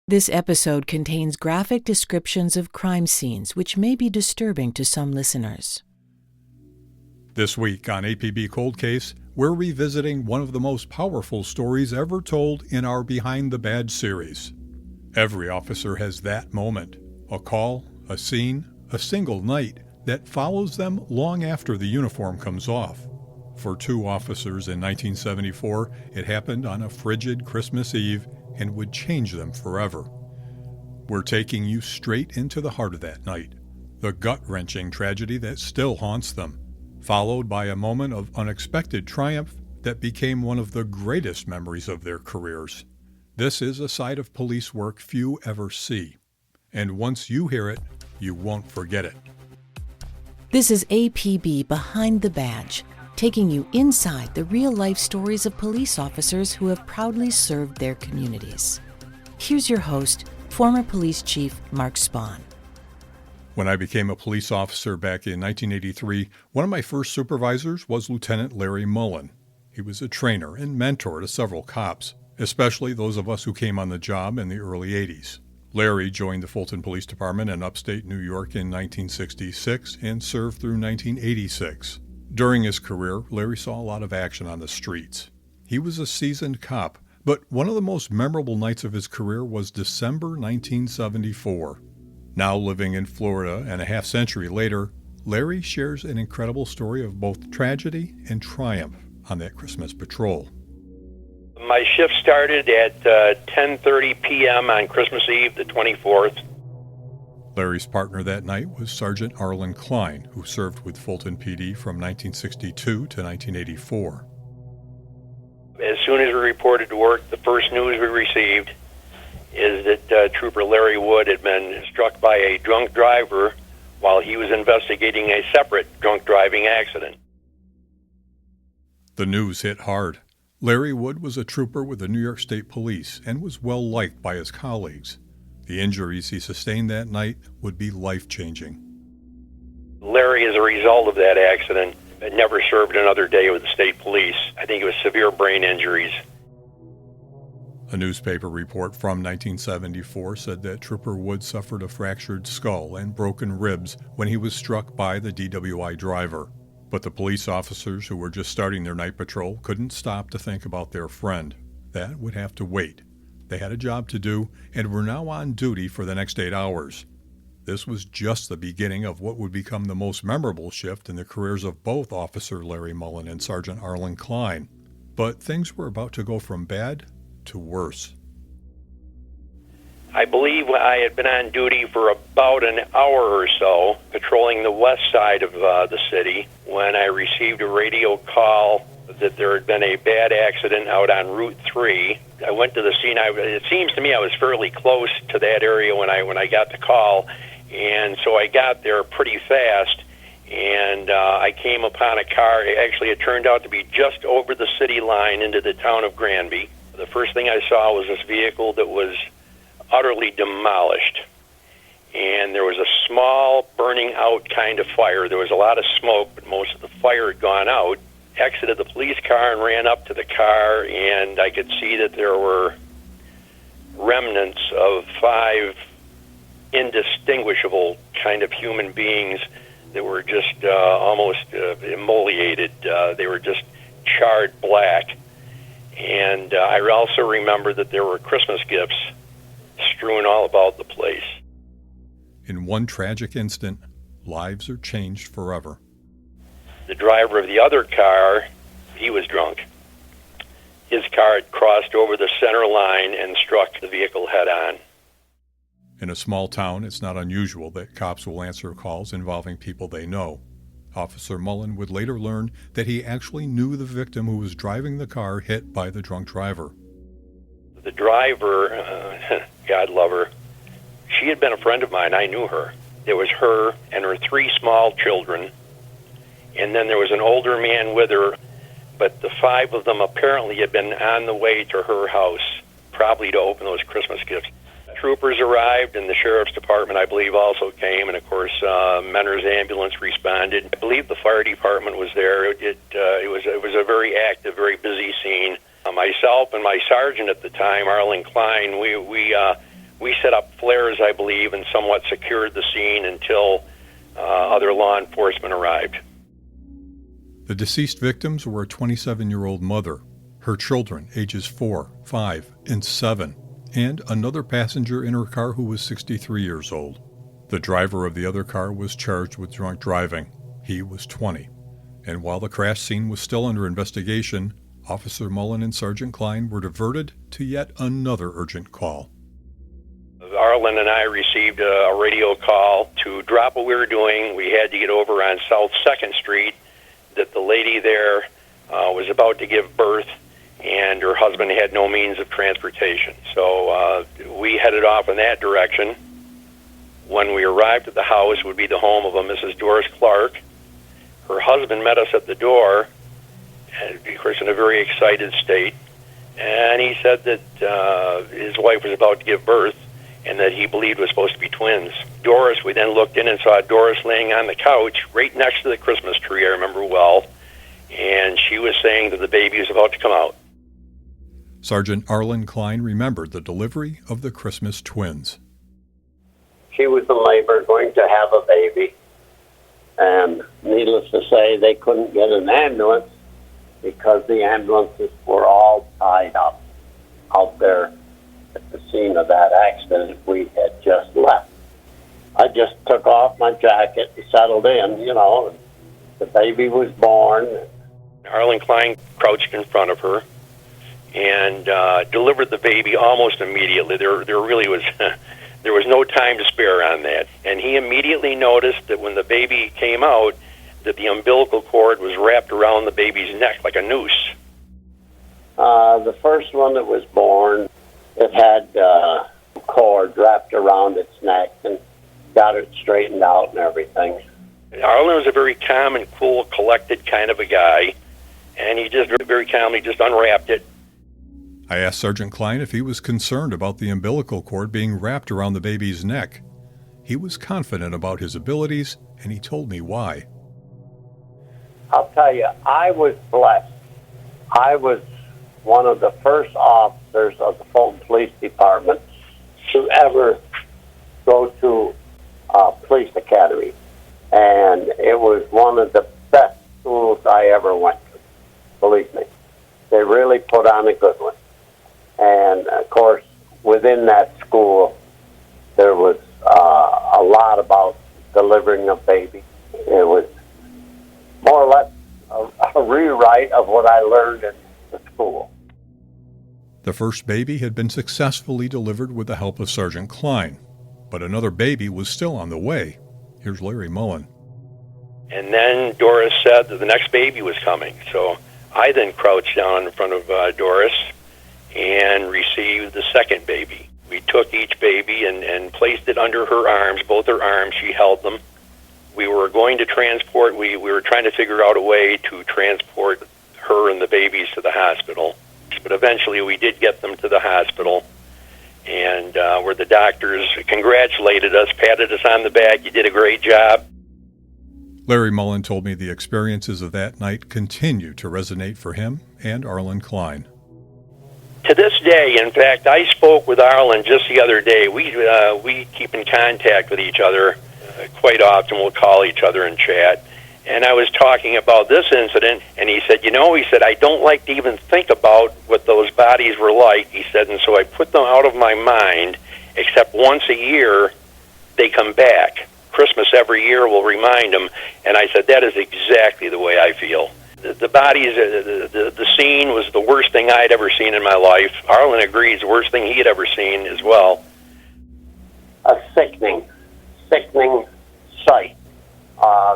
This episode contains graphic descriptions of crime scenes which may be disturbing to some listeners. This week on APB Cold Case, we're revisiting one of the most powerful stories ever told in our Behind the Badge series. Every officer has that moment, a call, a scene, a single night that follows them long after the uniform comes off. For two officers in 1974, it happened on a frigid Christmas Eve and would change them forever. We're taking you straight into the heart of that night, the gut-wrenching tragedy that still haunts them, followed by a moment of unexpected triumph that became one of the greatest memories of their careers. This is a side of police work few ever see, and once you hear it, you won't forget it. This is APB Behind the Badge, taking you inside the real-life stories of police officers who have proudly served their communities. Here's your host, former police chief Mark Spahn. When I became a police officer back in 1983, one of my first supervisors was Lieutenant Larry Mullen. He was a trainer and mentor to several cops, especially those of us who came on the job in the early 80s. Larry joined the Fulton Police Department in upstate New York in 1966 and served through 1986. During his career, Larry saw a lot of action on the streets. He was a seasoned cop, but one of the most memorable nights of his career was December 1974. Now living in Florida and a half-century later, Larry shares an incredible story of both tragedy and triumph on that Christmas patrol. My shift started at 10:30 p.m. on Christmas Eve, the 24th. Larry's partner that night was Sergeant Arlen Cline, who served with Fulton PD from 1962 to 1984. As soon as we reported to work, the first news we received is that Trooper Larry Wood had been struck by a drunk driver while he was investigating a separate drunk driving accident. The news hit hard. Larry Wood was a trooper with the New York State Police and was well liked by his colleagues. The injuries he sustained that night would be life-changing. Larry, as a result of that accident, had never served another day with the state police. I think it was severe brain injuries. A newspaper report from 1974 said that Trooper Wood suffered a fractured skull and broken ribs when he was struck by the DWI driver. But the police officers who were just starting their night patrol couldn't stop to think about their friend. That would have to wait. They had a job to do and were now on duty for the next 8 hours. This was just the beginning of what would become the most memorable shift in the careers of both Officer Larry Mullen and Sergeant Arlen Cline. But things were about to go from bad to worse. I believe I had been on duty for about an hour or so, patrolling the west side of the city, when I received a radio call that there had been a bad accident out on Route 3. I went to the scene. It seems to me I was fairly close to that area when I got the call, and so I got there pretty fast, and I came upon a car. Actually, it turned out to be just over the city line into the town of Granby. The first thing I saw was this vehicle that was utterly demolished, and there was a small burning out kind of fire. There was a lot of smoke, but most of the fire had gone out. Exited the police car and ran up to the car, and I could see that there were remnants of 5 indistinguishable kind of human beings that were just almost immolated. They were just charred black. And I also remember that there were Christmas gifts strewn all about the place. In one tragic instant, lives are changed forever. The driver of the other car, he was drunk. His car had crossed over the center line and struck the vehicle head-on. In a small town, it's not unusual that cops will answer calls involving people they know. Officer Mullen would later learn that he actually knew the victim who was driving the car hit by the drunk driver. The driver, God love her, she had been a friend of mine. I knew her. There was her and her 3 small children, and then there was an older man with her, but the 5 of them apparently had been on the way to her house, probably to open those Christmas gifts. Troopers arrived, and the sheriff's department, I believe, also came, and of course, Menner's ambulance responded. I believe the fire department was there. It was a very active, very busy scene. Myself and my sergeant at the time, Arlen Cline, we We set up flares, I believe, and somewhat secured the scene until other law enforcement arrived. The deceased victims were a 27-year-old mother, her children ages 4, 5, and 7, and another passenger in her car who was 63 years old. The driver of the other car was charged with drunk driving. He was 20. And while the crash scene was still under investigation, Officer Mullen and Sergeant Cline were diverted to yet another urgent call. Arlen and I received a radio call to drop what we were doing. We had to get over on South 2nd Street, that the lady there was about to give birth, and her husband had no means of transportation. So we headed off in that direction. When we arrived at the house, it would be the home of a Mrs. Doris Clark. Her husband met us at the door, and of course in a very excited state, and he said that his wife was about to give birth and that he believed was supposed to be twins. Doris, we then looked in and saw Doris laying on the couch right next to the Christmas tree, I remember well, and she was saying that the baby was about to come out. Sergeant Arlen Cline remembered the delivery of the Christmas twins. She was in labor, going to have a baby, and needless to say, they couldn't get an ambulance because the ambulances were all tied up out there at the scene of that accident we had just left. I just took off my jacket and settled in, and the baby was born. Arlen Cline crouched in front of her and delivered the baby almost immediately. There really was there was no time to spare on that. And he immediately noticed that when the baby came out, that the umbilical cord was wrapped around the baby's neck like a noose. The first one that was born, it had a cord wrapped around its neck and got it straightened out and everything. Arlen was a very calm and cool, collected kind of a guy, and he just very calmly just unwrapped it. I asked Sergeant Cline if he was concerned about the umbilical cord being wrapped around the baby's neck. He was confident about his abilities, and he told me why. I'll tell you, I was blessed. I was one of the first officers of the Fulton Police Department to ever go to police academy. And it was one of the best schools I ever went to, believe me. They really put on a good one. And, of course, within that school, there was a lot about delivering a baby. It was more or less a rewrite of what I learned in the school. The first baby had been successfully delivered with the help of Sergeant Cline, but another baby was still on the way. Here's Larry Mullen. And then Doris said that the next baby was coming. So I then crouched down in front of Doris and received the second baby. We took each baby and placed it under her arms, both her arms. She held them. We were going to transport, we were trying to figure out a way to transport her and the babies to the hospital. But eventually we did get them to the hospital, and where the doctors congratulated us, patted us on the back. You did a great job. Larry Mullen told me the experiences of that night continue to resonate for him and Arlen Cline. To this day, in fact, I spoke with Arlen just the other day. We keep in contact with each other quite often. We'll call each other and chat. And I was talking about this incident, and he said, I don't like to even think about what those bodies were like. He said, and so I put them out of my mind, except once a year they come back. Christmas every year will remind them. And I said, that is exactly the way I feel. The bodies, the scene was the worst thing I had ever seen in my life. Arlen agrees, the worst thing he had ever seen as well. A sickening sight.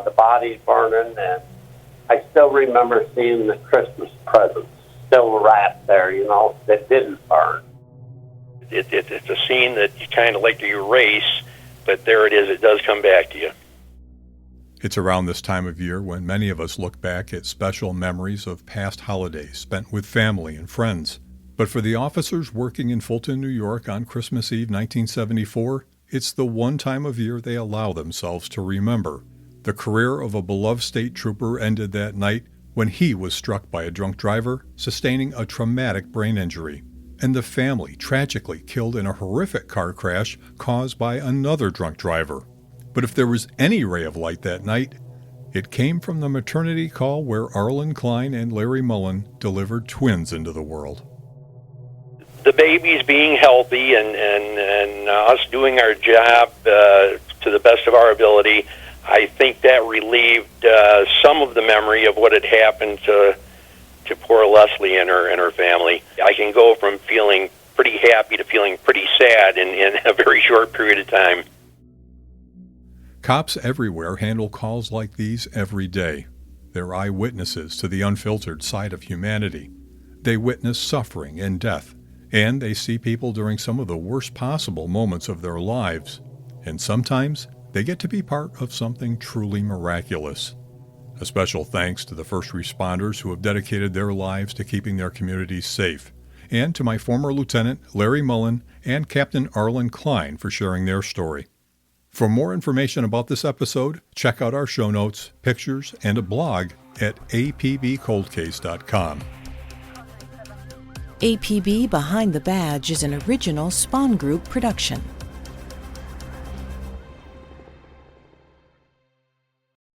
The bodies burning, and I still remember seeing the Christmas presents still wrapped there, that didn't burn. It's a scene that you kind of like to erase, but there it is. It does come back to you. It's around this time of year when many of us look back at special memories of past holidays spent with family and friends. But for the officers working in Fulton, New York on Christmas Eve 1974, it's the one time of year they allow themselves to remember. The career of a beloved state trooper ended that night when he was struck by a drunk driver, sustaining a traumatic brain injury. and the family tragically killed in a horrific car crash caused by another drunk driver. But if there was any ray of light that night, it came from the maternity call where Arlen Cline and Larry Mullen delivered twins into the world. The babies being healthy and us doing our job to the best of our ability, I think that relieved some of the memory of what had happened to poor Leslie and her family. I can go from feeling pretty happy to feeling pretty sad in a very short period of time. Cops everywhere handle calls like these every day. They're eyewitnesses to the unfiltered side of humanity. They witness suffering and death, and they see people during some of the worst possible moments of their lives. And sometimes they get to be part of something truly miraculous. A special thanks to the first responders who have dedicated their lives to keeping their communities safe, and to my former Lieutenant Larry Mullen and Captain Arlen Cline for sharing their story. For more information about this episode, check out our show notes, pictures, and a blog at apbcoldcase.com. APB Behind the Badge is an original Spawn Group production.